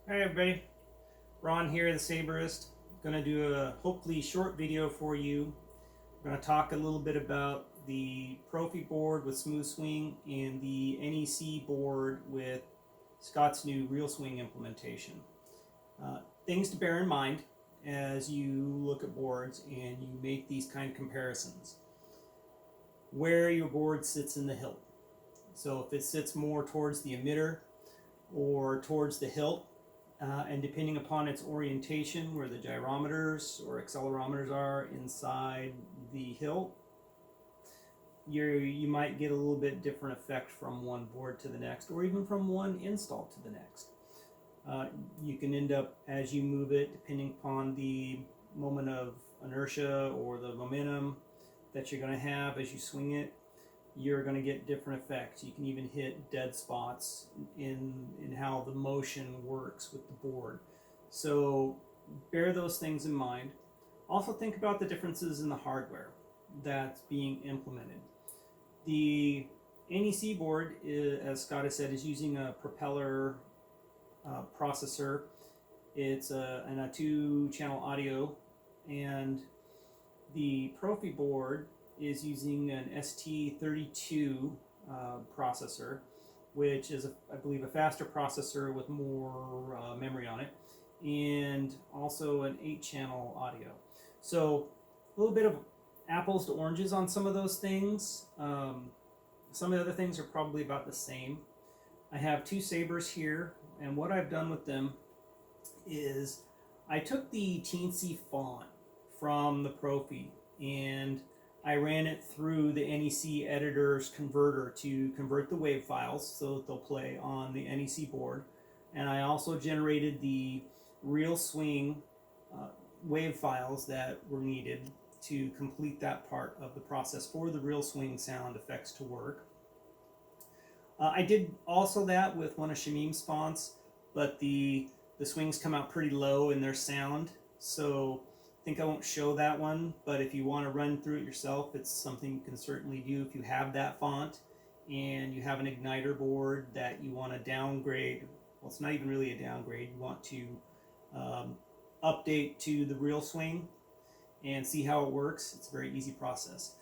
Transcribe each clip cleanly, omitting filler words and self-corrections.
Hi everybody, Ron here, the Saberist. Going to do a hopefully short video for you. I'm going to talk a little bit about the proffie board with smooth swing and the NEC board with Scott's new real swing implementation. Things to bear in mind as you look at boards and you make these kind of comparisons. Where your board sits in the hilt. So if it sits more towards the emitter or towards the hilt, and depending upon its orientation, where the gyrometers or accelerometers are inside the hilt, you might get a little bit different effect from one board to the next, or even from one install to the next. You can end up, as you move it, depending upon the moment of inertia or the momentum that you're going to have as you swing it, you're going to get different effects. You can even hit dead spots in how the motion works with the board. So bear those things in mind. Also think about the differences in the hardware that's being implemented. The NEC board, as Scott has said, is using a propeller processor. It's a 2-channel audio, and the proffie board is using an ST32 processor, which is, I believe, a faster processor with more memory on it, and also an 8-channel audio. So a little bit of apples to oranges on some of those things. Some of the other things are probably about the same. I have 2 sabers here, and what I've done with them is I took the teensy font from the proffie and I ran it through the NEC editor's converter to convert the wave files so that they'll play on the NEC board. And I also generated the real swing wave files that were needed to complete that part of the process for the real swing sound effects to work. I did also that with one of Shamim's fonts, but the swings come out pretty low in their sound, so I think I won't show that one, but if you want to run through it yourself, it's something you can certainly do if you have that font and you have an igniter board that you want to downgrade. Well, it's not even really a downgrade. You want to update to the real swing and see how it works. It's a very easy process.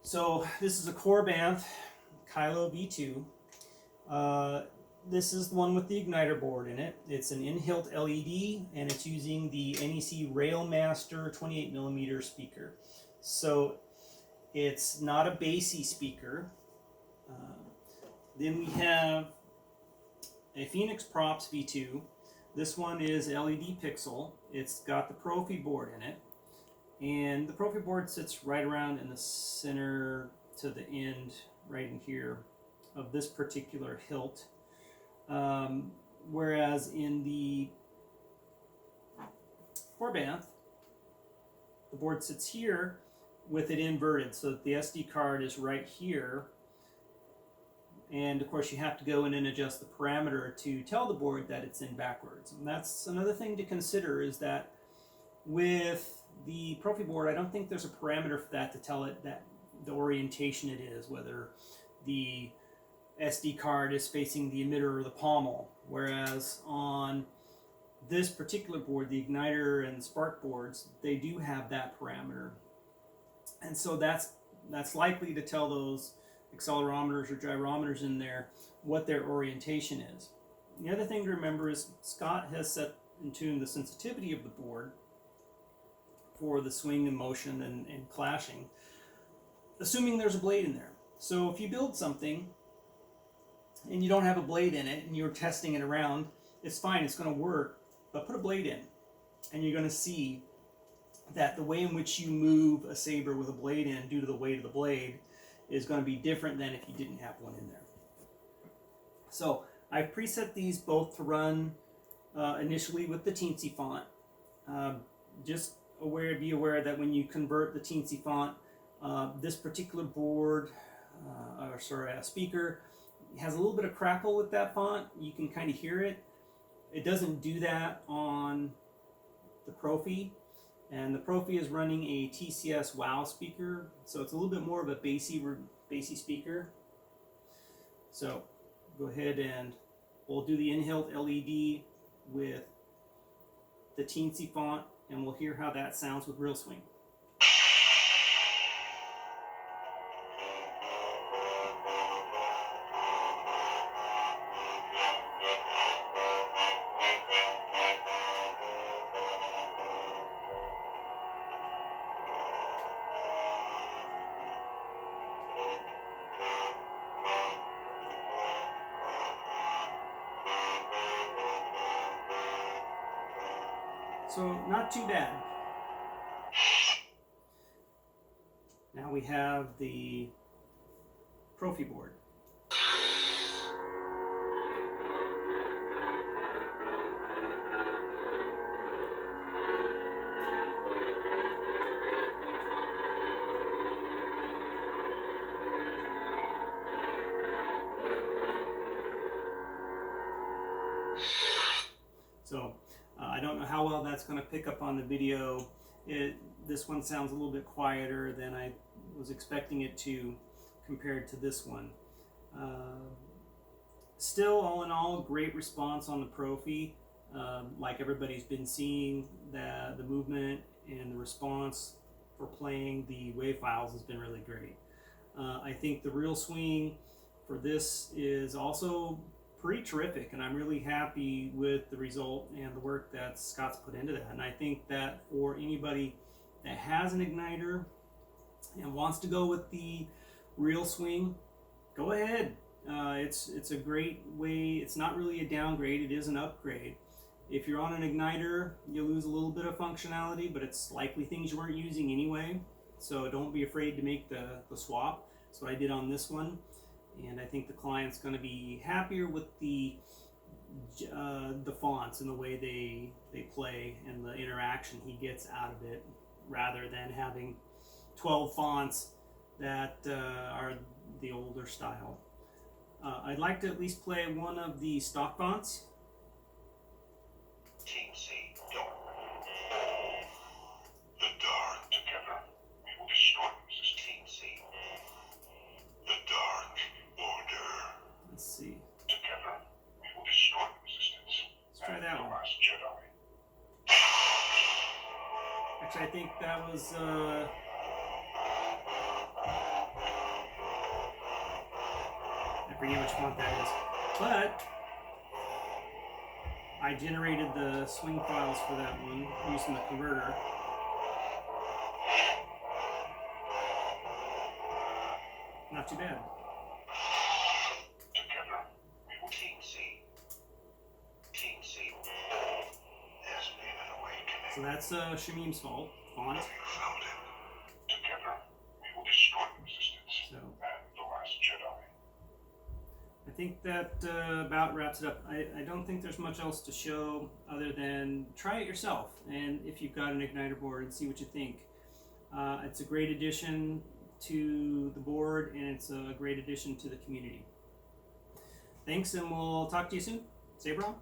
So this is a Corbanth Kylo V2. This is the one with the igniter board in it. It's an in-hilt LED, and it's using the NEC Railmaster 28mm speaker. So it's not a bassy speaker. Then we have a Phoenix Props V2. This one is LED pixel. It's got the proffie board in it, and the proffie board sits right around in the center to the end, right in here, of this particular hilt. Whereas in the Corbanth, the board sits here with it inverted so that the SD card is right here. And of course you have to go in and adjust the parameter to tell the board that it's in backwards. And that's another thing to consider, is that with the proffie board, I don't think there's a parameter for that to tell it that the orientation it is, whether the SD card is facing the emitter or the pommel, whereas on this particular board, the igniter and spark boards, they do have that parameter, and so that's likely to tell those accelerometers or gyrometers in there what their orientation is. The other thing to remember is Scott has set and tuned the sensitivity of the board for the swing and motion and clashing, assuming there's a blade in there. So if you build something and you don't have a blade in it and you're testing it around, it's fine, it's going to work, but put a blade in and you're going to see that the way in which you move a saber with a blade in due to the weight of the blade is going to be different than if you didn't have one in there. So I've preset these both to run initially with the teensy font. Just be aware that when you convert the teensy font, this particular board, speaker, has a little bit of crackle with that font. You can kind of hear it. It doesn't do that on the proffie, and the proffie is running a TCS WOW speaker, so it's a little bit more of a bassy speaker. So go ahead and we'll do the in-hilt LED with the teensy font, and we'll hear how that sounds with real swing. So not too bad. Now we have the proffie board. So I don't know how well that's going to pick up on the video. This one sounds a little bit quieter than I was expecting it to compared to this one. Still, all in all, great response on the proffie. Like everybody's been seeing, the movement and the response for playing the wave files has been really great. I think the real swing for this is also pretty terrific, and I'm really happy with the result and the work that Scott's put into that. And I think that for anybody that has an igniter and wants to go with the real swing, go ahead. It's a great way. It's not really a downgrade, it is an upgrade. If you're on an igniter, you lose a little bit of functionality, but it's likely things you weren't using anyway, so don't be afraid to make the swap. That's what I did on this one. And I think the client's going to be happier with the fonts and the way they play and the interaction he gets out of it, rather than having 12 fonts that are the older style. I'd like to at least play one of the stock fonts. Team C, dark. The dark together. We will destroy this Team C. The dark order. Let's see. Together, we will destroy the resistance. Let's try that the one. last Jedi. Actually, I think that was I forget which font that is, but I generated the swing files for that one using the converter. Not too bad. Together, we will Team C. Team C. There's been an awakening. So that's Shamim's font. You found him. Together, we will destroy the resistance. So And the last Jedi. I think that about wraps it up. I don't think there's much else to show other than try it yourself, and if you've got an igniter board, and see what you think. It's a great addition to the board, and it's a great addition to the community. Thanks, and we'll talk to you soon. Sabron?